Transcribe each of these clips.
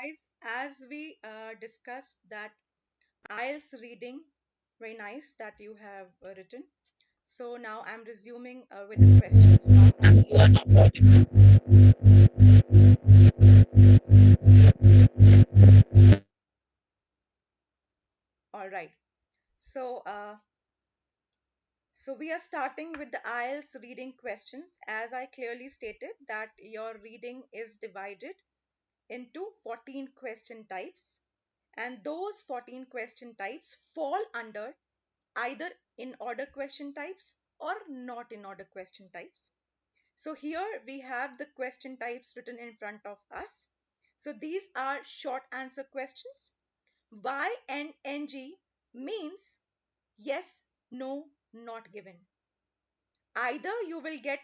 guys, as we discussed that IELTS reading, very nice that you have written. So now I'm resuming with the questions. All right. So, so we are starting with the IELTS reading questions. As I clearly stated that your reading is divided into 14 question types, and those 14 question types fall under either in order question types or not in order question types. So here we have the question types written in front of us. So these are short answer questions. Y and NG means yes, no, not given. Either you will get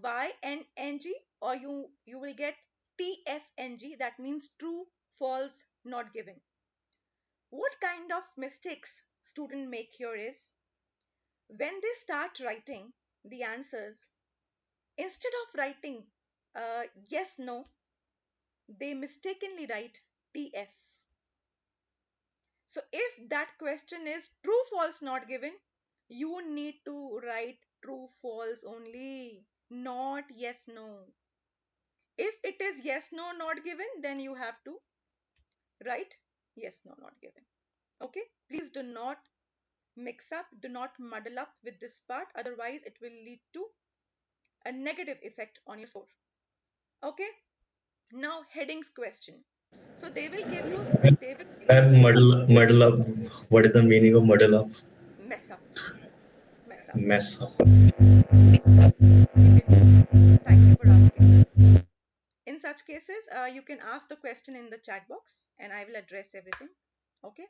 Y and NG, or you will get TFNG, that means true, false, not given. What kind of mistakes student make here is when they start writing the answers, instead of writing yes, no, they mistakenly write TF. So if that question is true, false, not given, you need to write true, false only, not yes, no. If it is yes, no, not given, then you have to write yes, no, not given. Okay, please do not mix up, do not muddle up with this part, otherwise it will lead to a negative effect on your score. Okay, now headings question. So they will give you And muddle up. What is the meaning of muddle up? mess up, mess up. Mess up. You can, thank you for asking. In such cases, you can ask the question in the chat box and I will address everything. Okay.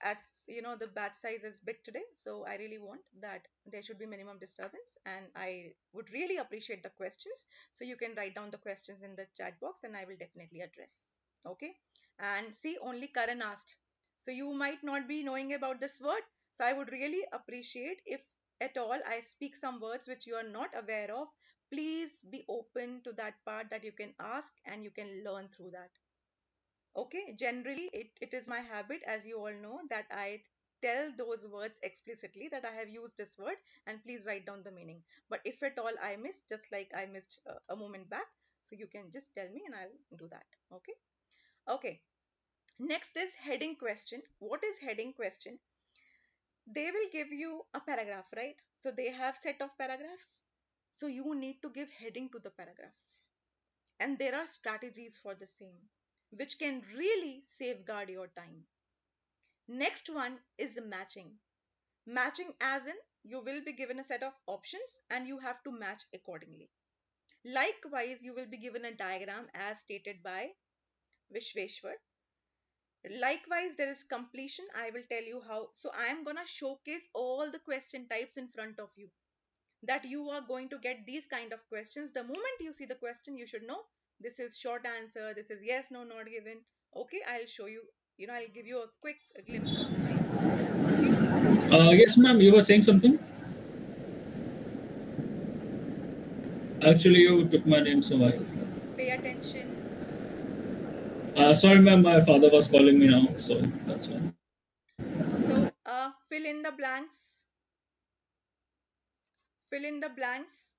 As you know, the batch size is big today, so I really want that there should be minimum disturbance, and I would really appreciate the questions. So you can write down the questions in the chat box and I will definitely address. Okay. And see, only Karan asked. So you might not be knowing about this word. So I would really appreciate if at all I speak some words which you are not aware of. Please be open to that part that you can ask and you can learn through that. Okay, generally it is my habit, as you all know, that I tell those words explicitly that I have used this word and please write down the meaning. But if at all I miss, just like I missed a moment back, so you can just tell me and I'll do that. Okay. Okay. Next is heading question. What is heading question? They will give you a paragraph, right? So they have set of paragraphs. So you need to give heading to the paragraphs. And there are strategies for the same, which can really safeguard your time. Next one is the matching. Matching as in you will be given a set of options and you have to match accordingly. Likewise, you will be given a diagram as stated by Vishweshwar. Likewise, there is completion. I will tell you how. So I am going to showcase all the question types in front of you, that you are going to get these kind of questions. The moment you see the question, you should know this is short answer, this is yes, no, not given. Okay, I'll show you, I'll give you a quick glimpse of the same. Okay, Yes, ma'am, you were saying something? Actually, you took my name, so I. pay attention. Sorry, ma'am, my father was calling me now, so that's why. So fill in the blanks, fill in the blanks,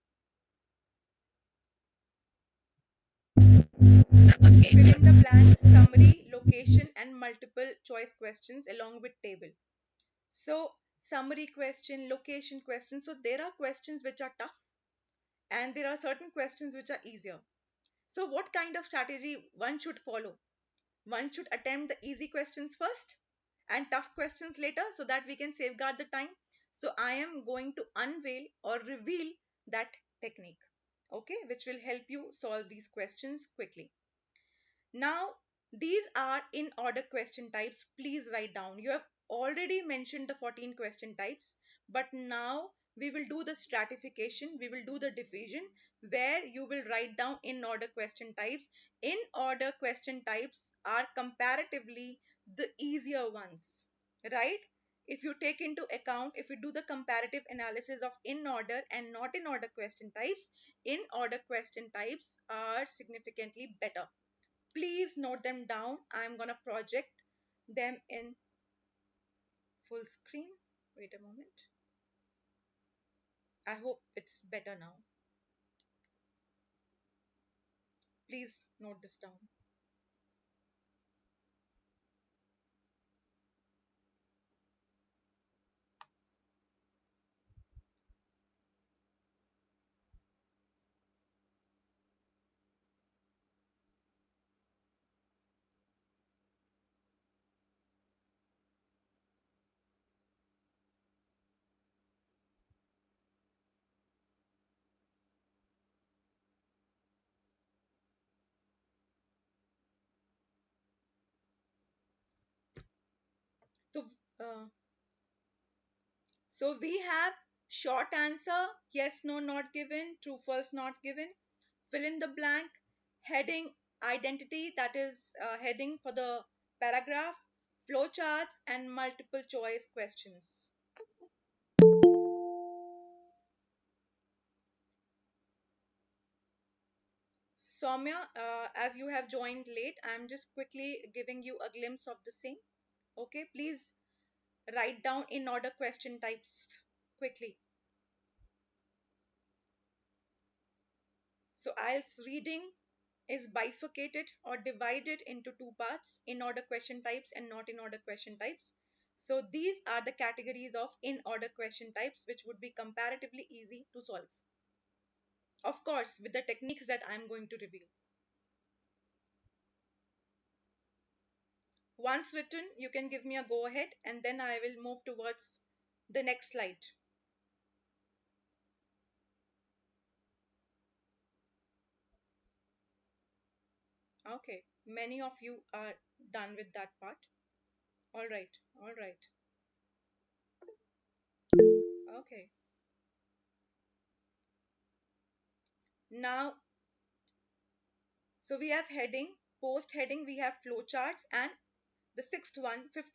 fill in the blanks, summary, location and multiple choice questions along with table. So summary question, location question, so there are questions which are tough and there are certain questions which are easier. So what kind of strategy one should follow? One should attempt the easy questions first and tough questions later, so that we can safeguard the time. So I am going to unveil or reveal that technique, okay, which will help you solve these questions quickly. Now, these are in order question types. Please write down. You have already mentioned the 14 question types, but now we will do the stratification, we will do the division, where you will write down in order question types. In order question types are comparatively the easier ones, right? If you take into account, if you do the comparative analysis of in order and not in order question types, in order question types are significantly better. please note them down. I'm gonna project them in full screen. Wait a moment. I hope it's better now. Please note this down. So, uh, so we have short answer, yes, no, not given, true, false, not given, fill in the blank, heading, identity, that is heading for the paragraph, flowcharts, and multiple choice questions. Soumya, as you have joined late, I'm just quickly giving you a glimpse of the same. Okay, please write down in order question types quickly. So IELTS reading is bifurcated or divided into two parts, in order question types and not in order question types. So these are the categories of in order question types which would be comparatively easy to solve. Of course, with the techniques that I'm going to reveal. Once written, you can give me a go ahead and then I will move towards the next slide. Okay, many of you are done with that part. All right, all right. Okay. Now, so we have heading, post heading, we have flowcharts, and the fifth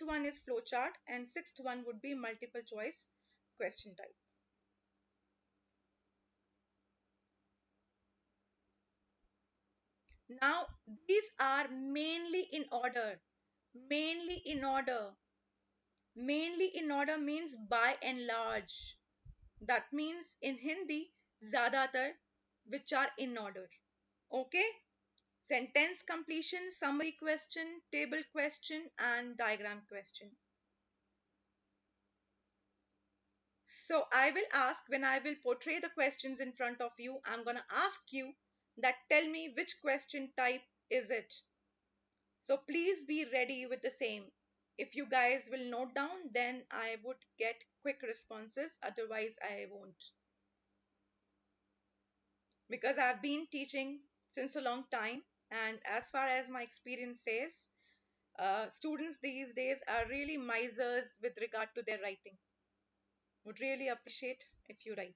one is flowchart, and sixth one would be multiple choice question type. Now, these are mainly in order. Mainly in order. Mainly in order means by and large. That means in Hindi, zyadatar, which are in order. Okay? Sentence completion, summary question, table question, and diagram question. So I will ask, when I will portray the questions in front of you, I'm going to ask you that tell me which question type is it. So please be ready with the same. If you guys will note down, then I would get quick responses. Otherwise, I won't. Because I've been teaching since a long time. And as far as my experience says, students these days are really misers with regard to their writing. Would really appreciate if you write.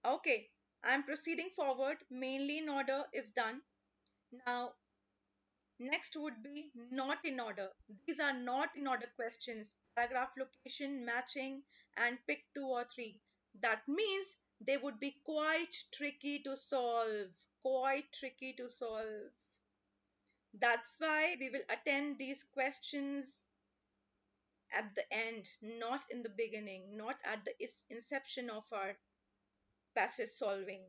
Okay, I'm proceeding forward. Mainly in order is done. Now, next would be not in order. These are not in order questions. Paragraph location, matching, and pick two or three. That means they would be quite tricky to solve. Quite tricky to solve. That's why we will attend these questions at the end, not in the beginning, not at the inception of our passage solving.